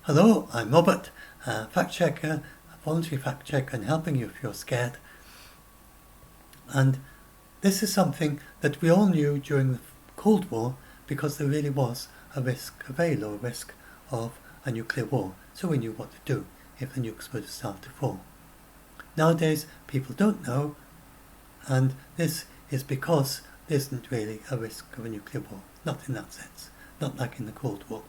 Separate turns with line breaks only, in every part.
Hello, I'm Robert, a fact checker, a voluntary fact checker, and helping you if you're scared. And this is something that we all knew during the Cold War because there really was a risk, a very low risk of a nuclear war. So we knew what to do if the nukes were to start to fall. Nowadays, people don't know, and this is because there isn't really a risk of a nuclear war. Not in that sense, not like in the Cold War.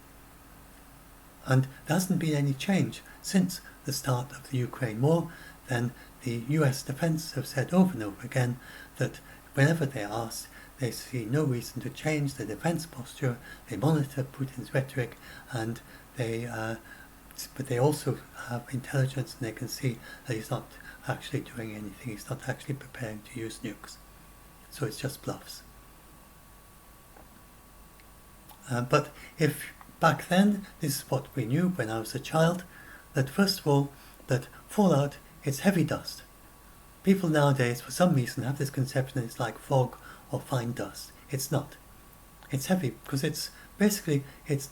And there hasn't been any change since the start of the Ukraine war. Then the US defense have said over and over again that whenever they're asked, they see no reason to change their defense posture. They monitor Putin's rhetoric, and but they also have intelligence, and they can see that he's not actually doing anything. He's not actually preparing to use nukes. So it's just bluffs. But if back then, this is what we knew when I was a child, that first of all, that fallout is heavy dust. People nowadays, for some reason, have this conception that it's like fog or fine dust. It's not. It's heavy because it's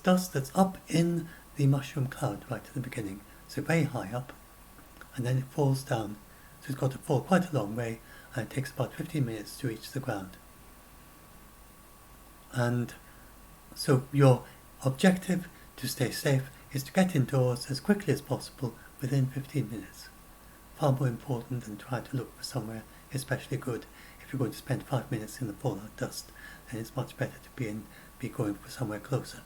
dust that's up in the mushroom cloud right at the beginning. So very high up, and then it falls down. So it's got to fall quite a long way, and it takes about 15 minutes to reach the ground. And so your objective to stay safe is to get indoors as quickly as possible within 15 minutes. Far more important than trying to look for somewhere especially good. If you're going to spend 5 minutes in the fallout dust, then it's much better to be going for somewhere closer.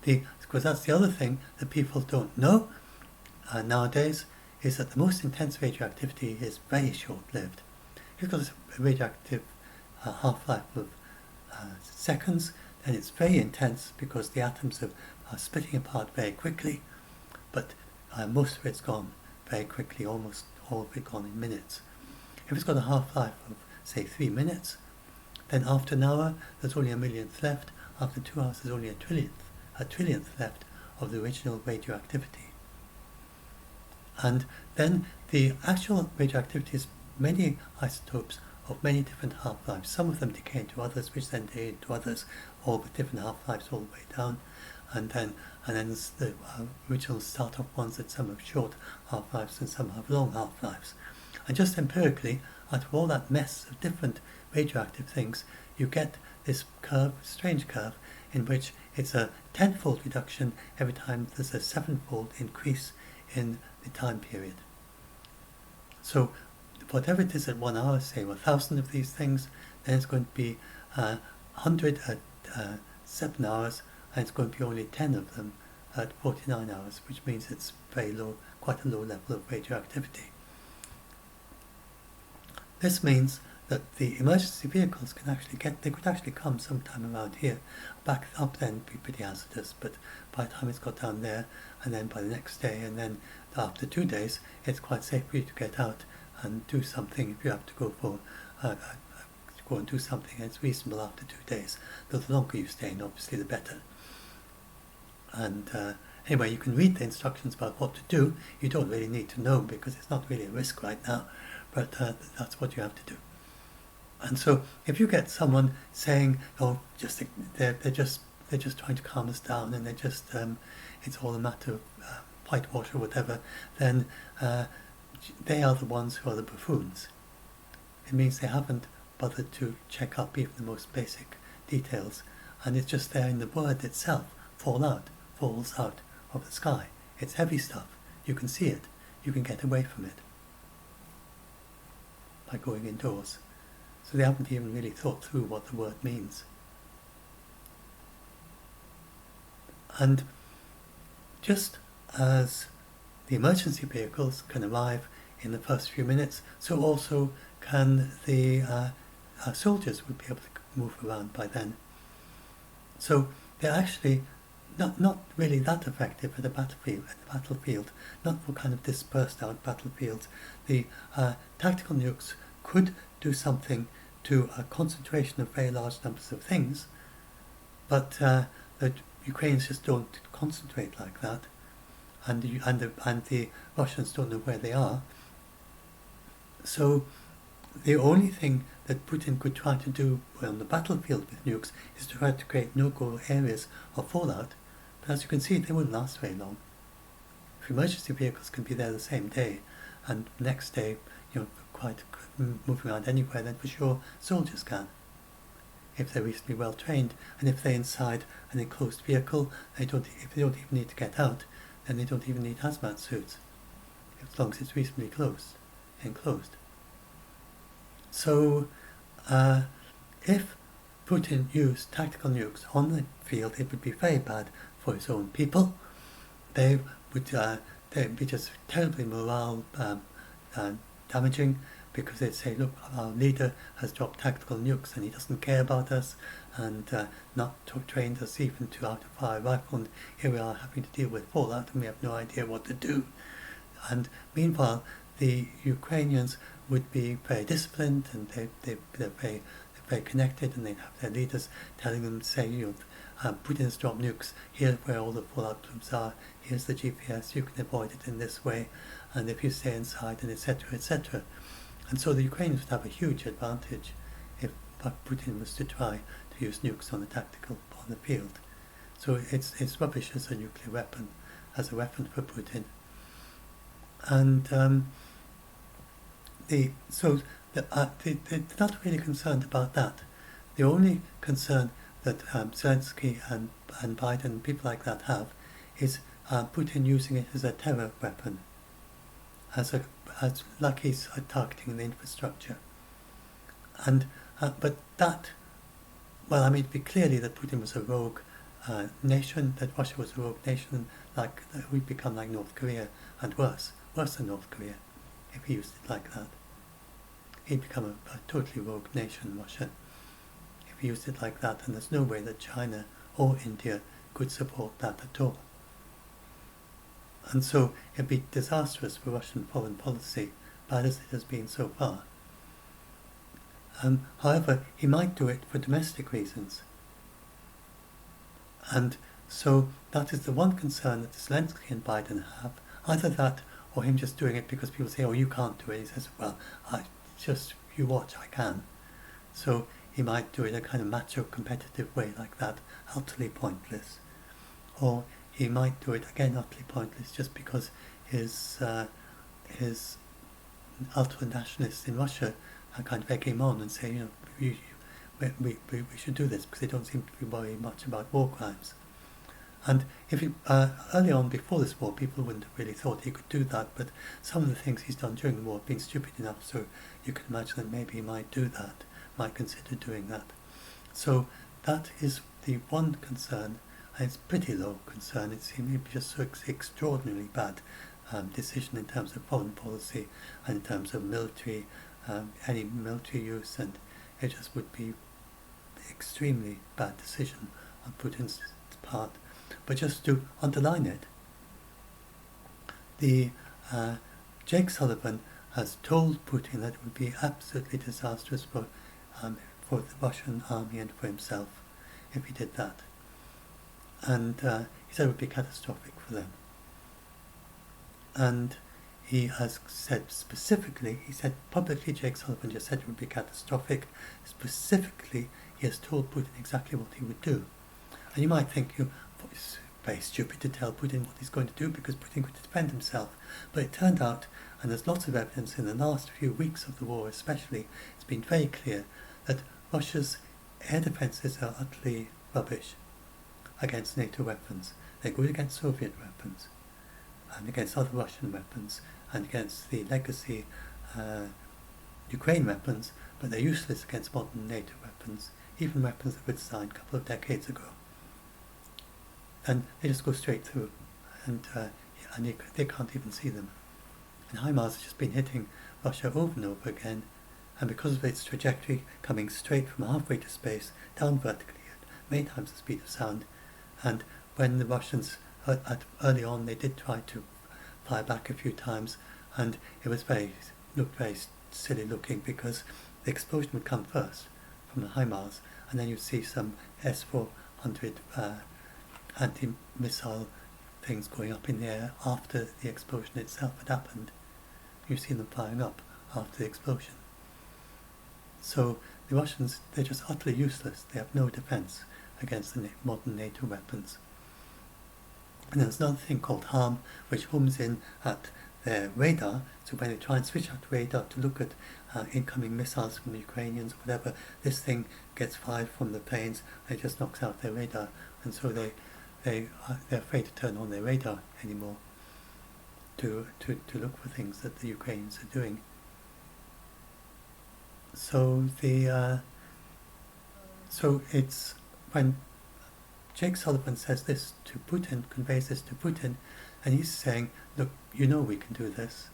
Because that's the other thing that people don't know nowadays, is that the most intense radioactivity is very short-lived. If you've got a radioactive half-life of seconds, then it's very intense because the atoms are splitting apart very quickly, but most of it's gone very quickly, almost all of it gone in minutes. If it's got a half-life of, say, 3 minutes, then after an hour there's only a millionth left. After 2 hours there's only a trillionth left of the original radioactivity. And then the actual radioactivity is many isotopes of many different half-lives. Some of them decay into others, which then decay into others, all with different half-lives all the way down. And then the original start-off ones that some have short half-lives and some have long half-lives. And just empirically, out of all that mess of different radioactive things, you get this curve, strange curve, in which it's a 10-fold reduction every time there's a 7-fold increase in the time period. So whatever it is at 1 hour, say 1,000 of these things, then it's going to be 100 at 7 hours, and it's going to be only 10 of them at 49 hours, which means it's very low, quite a low level of radioactivity. This means that the emergency vehicles could actually come sometime around here. Back up then would be pretty hazardous, but by the time it's got down there, and then by the next day, and then after 2 days, it's quite safe for you to get out and do something if you have to go for go and do something, and it's reasonable after 2 days. Though the longer you stay in, obviously the better. And anyway, you can read the instructions about what to do. You don't really need to know because it's not really a risk right now, but that's what you have to do. And so if you get someone saying, "Oh, they're just trying to calm us down, and they're just it's all a matter of whitewash or whatever," then they are the ones who are the buffoons. It means they haven't bothered to check up even the most basic details, and it's just there in the word itself. Falls out of the sky. It's heavy stuff. You can see it. You can get away from it by going indoors. So they haven't even really thought through what the word means. And just as the emergency vehicles can arrive in the first few minutes, so also can the soldiers would be able to move around by then. So they're actually not really that effective at the battlefield, not for kind of dispersed out battlefields. The tactical nukes could do something to a concentration of very large numbers of things, but the Ukrainians just don't concentrate like that, and the Russians don't know where they are. So the only thing that Putin could try to do on the battlefield with nukes is to try to create no-go areas of fallout, But as you can see, they wouldn't last very long. If emergency vehicles can be there the same day, and the next day, quite moving around anywhere, then for sure soldiers can. If they're reasonably well trained, and if they're inside an enclosed vehicle, if they don't even need to get out, then they don't even need hazmat suits, as long as it's reasonably enclosed. So, if Putin used tactical nukes on the field, it would be very bad for his own people. They'd be just terribly morale damaging, because they'd say, look, our leader has dropped tactical nukes and he doesn't care about us, and not trained us even to how to fire a rifle, and here we are having to deal with fallout and we have no idea what to do. And meanwhile, the Ukrainians would be very disciplined, and they're very connected, and they'd have their leaders telling them, say, Putin has dropped nukes, here's where all the fallout plumes are, here's the GPS, you can avoid it in this way, and if you stay inside, and etc., etc. And so the Ukrainians would have a huge advantage if Putin was to try to use nukes on the field. So it's rubbish as a nuclear weapon, as a weapon for Putin. And they're not really concerned about that. The only concern that Zelensky and Biden and people like that have is Putin using it as a terror weapon, as like he's targeting the infrastructure. And but that, well, I mean, it'd be clearly that Putin was a rogue nation, that Russia was a rogue nation, like we'd become like North Korea, and worse than North Korea, if he used it like that. He'd become a totally rogue nation, Russia, if he used it like that, and there's no way that China or India could support that at all. And so it'd be disastrous for Russian foreign policy, bad as it has been so far. However, he might do it for domestic reasons. And so that is the one concern that Zelensky and Biden have, either that or him just doing it because people say, oh, you can't do it. He says, well, you watch, I can. So he might do it in a kind of macho competitive way like that, utterly pointless. Or he might do it again utterly pointless just because his ultra-nationalists in Russia are kind of egg him on and say, we should do this because they don't seem to be worried much about war crimes. And if early on, before this war, people wouldn't have really thought he could do that, but some of the things he's done during the war have been stupid enough, so you can imagine that maybe he might do that, might consider doing that. So that is the one concern, and it's pretty low concern. It's maybe just so extraordinarily bad decision in terms of foreign policy and in terms of military, any military use, and it just would be extremely bad decision on Putin's part. But just to underline it, Jake Sullivan has told Putin that it would be absolutely disastrous for the Russian army and for himself if he did that. And he said it would be catastrophic for them. And he has said specifically, he said publicly, Jake Sullivan just said it would be catastrophic. Specifically, he has told Putin exactly what he would do. And you might think, it's very stupid to tell Putin what he's going to do because Putin could defend himself. But it turned out, and there's lots of evidence in the last few weeks of the war especially, it's been very clear that Russia's air defences are utterly rubbish against NATO weapons. They're good against Soviet weapons and against other Russian weapons and against the legacy Ukraine weapons, but they're useless against modern NATO weapons, even weapons that were designed a couple of decades ago. And they just go straight through, and they can't even see them. And HIMARS has just been hitting Russia over and over again, and because of its trajectory coming straight from halfway to space, down vertically at many times the speed of sound, and when the Russians, early on, they did try to fire back a few times, and it looked very silly looking because the explosion would come first from the HIMARS, and then you'd see some S-400 anti-missile things going up in the air after the explosion itself had happened. You've seen them firing up after the explosion. So the Russians, they're just utterly useless. They have no defense against the modern NATO weapons. And there's another thing called harm, which homes in at their radar. So when they try and switch out radar to look at incoming missiles from the Ukrainians or whatever, this thing gets fired from the planes and it just knocks out their radar. And so they're afraid to turn on their radar anymore to look for things that the Ukrainians are doing. So so it's when Jake Sullivan says this to Putin, conveys this to Putin, and he's saying, look, you know we can do this.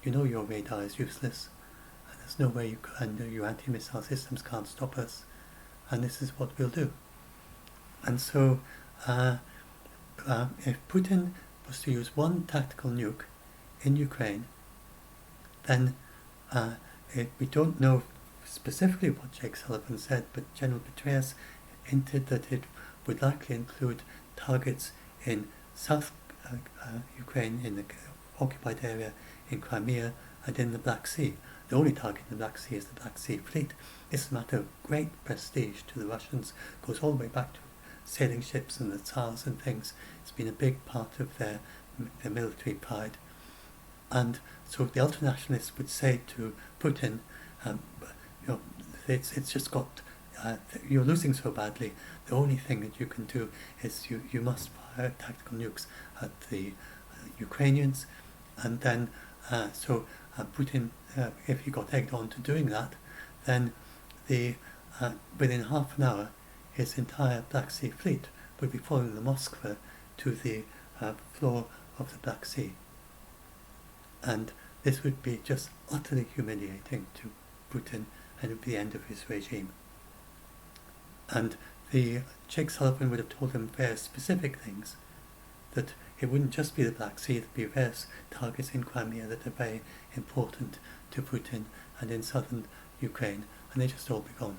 You know your radar is useless. And there's no way you can, your anti-missile systems can't stop us. And this is what we'll do. And so if Putin was to use one tactical nuke in Ukraine, then we don't know specifically what Jake Sullivan said, but General Petraeus hinted that it would likely include targets in South Ukraine, in the occupied area in Crimea, and in the Black Sea. The only target in the Black Sea is the Black Sea Fleet. This is a matter of great prestige to the Russians. It goes all the way back to sailing ships and the Tsars and things. It's been a big part of their military pride. And so the ultranationalists would say to Putin, it's just got, you're losing so badly, the only thing that you can do is you must fire tactical nukes at the Ukrainians. And then, Putin, if he got egged on to doing that, then within half an hour, his entire Black Sea fleet would be following the Moskva to the floor of the Black Sea. And this would be just utterly humiliating to Putin, and it would be the end of his regime. And Jake Sullivan would have told him various specific things, that it wouldn't just be the Black Sea, there'd be various targets in Crimea that are very important to Putin and in southern Ukraine, and they just all be gone.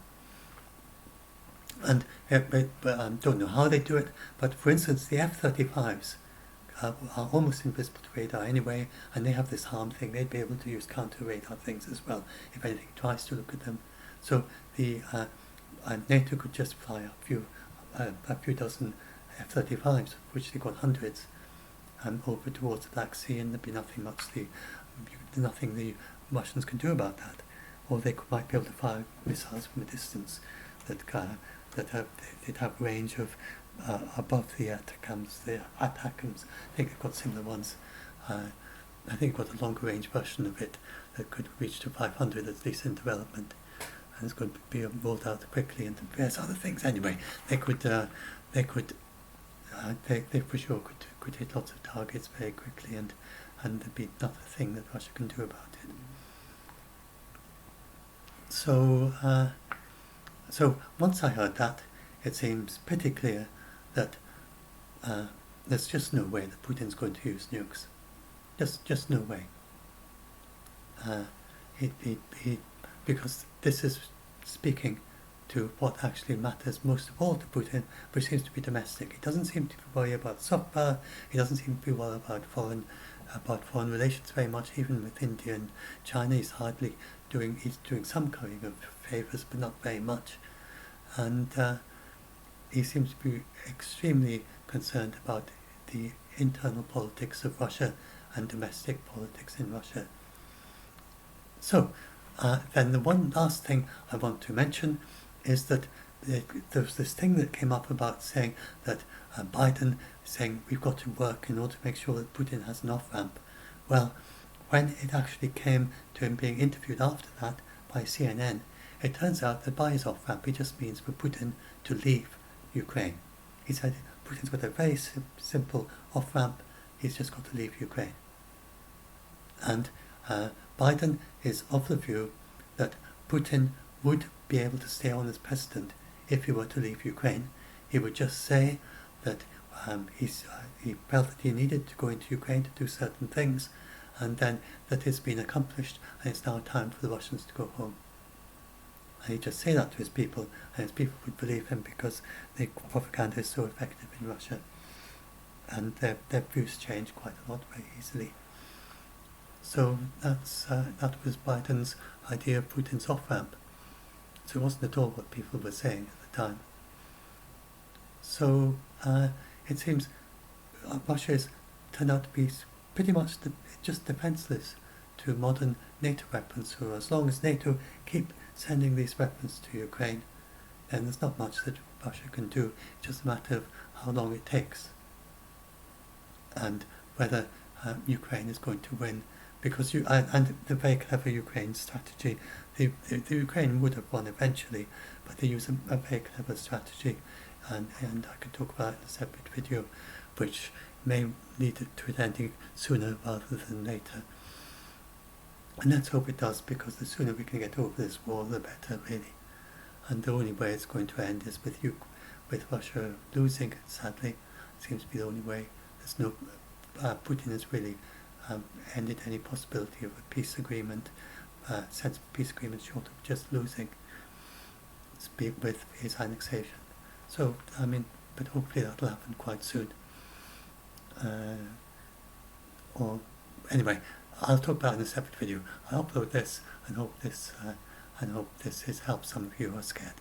And don't know how they do it, but for instance, the F-35s are almost invisible to radar anyway, and they have this harm thing. They'd be able to use counter-radar things as well if anything tries to look at them. So the NATO could just fly a few dozen F-35s, which they got hundreds, over towards the Black Sea, and there'd be nothing the Russians can do about that. Or they might be able to fire missiles from a distance they'd have range of above the ATACMS. I think they've got similar ones. I think they've got a longer range version of it that could reach to 500 at least in development, and it's going to be rolled out quickly into various other things. Anyway, they for sure could hit lots of targets very quickly, and there'd be not a thing that Russia can do about it. So once I heard that, it seems pretty clear that there's just no way that Putin's going to use nukes. Just no way. Because this is speaking to what actually matters most of all to Putin, which seems to be domestic. He doesn't seem to be worried about soft power. He doesn't seem to be worried about foreign relations very much. Even with India and China, he's doing some currying of favours, but not very much. And he seems to be extremely concerned about the internal politics of Russia and domestic politics in Russia. So then the one last thing I want to mention is that there was this thing that came up about saying that Biden saying we've got to work in order to make sure that Putin has an off-ramp. Well, when it actually came to him being interviewed after that by CNN, it turns out that by his off-ramp he just means for Putin to leave Ukraine. He said Putin's got a very simple off-ramp, he's just got to leave Ukraine. And Biden is of the view that Putin would be able to stay on as president if he were to leave Ukraine. He would just say that he felt that he needed to go into Ukraine to do certain things, and then that it's been accomplished and it's now time for the Russians to go home. And he'd just say that to his people, and his people would believe him because the propaganda is so effective in Russia. And their views change quite a lot very easily. So that was Biden's idea of Putin's off-ramp. So it wasn't at all what people were saying at the time. So it seems Russia has turned out to be pretty much just defenseless to modern NATO weapons. So as long as NATO keep sending these weapons to Ukraine, then there's not much that Russia can do. It's just a matter of how long it takes and whether Ukraine is going to win. Because and the very clever Ukraine strategy, the Ukraine would have won eventually, but they use a very clever strategy, and I could talk about it in a separate video, which may lead to it ending sooner rather than later. And let's hope it does, because the sooner we can get over this war, the better, really. And the only way it's going to end is with Russia losing, sadly. It seems to be the only way. There's no Putin has really ended any possibility of a peace agreement, sensible peace agreement, short of just losing with his annexation. So, I mean, but hopefully that'll happen quite soon. Or anyway, I'll talk about it in a separate video. I'll upload this and hope this has helped some of you who are scared.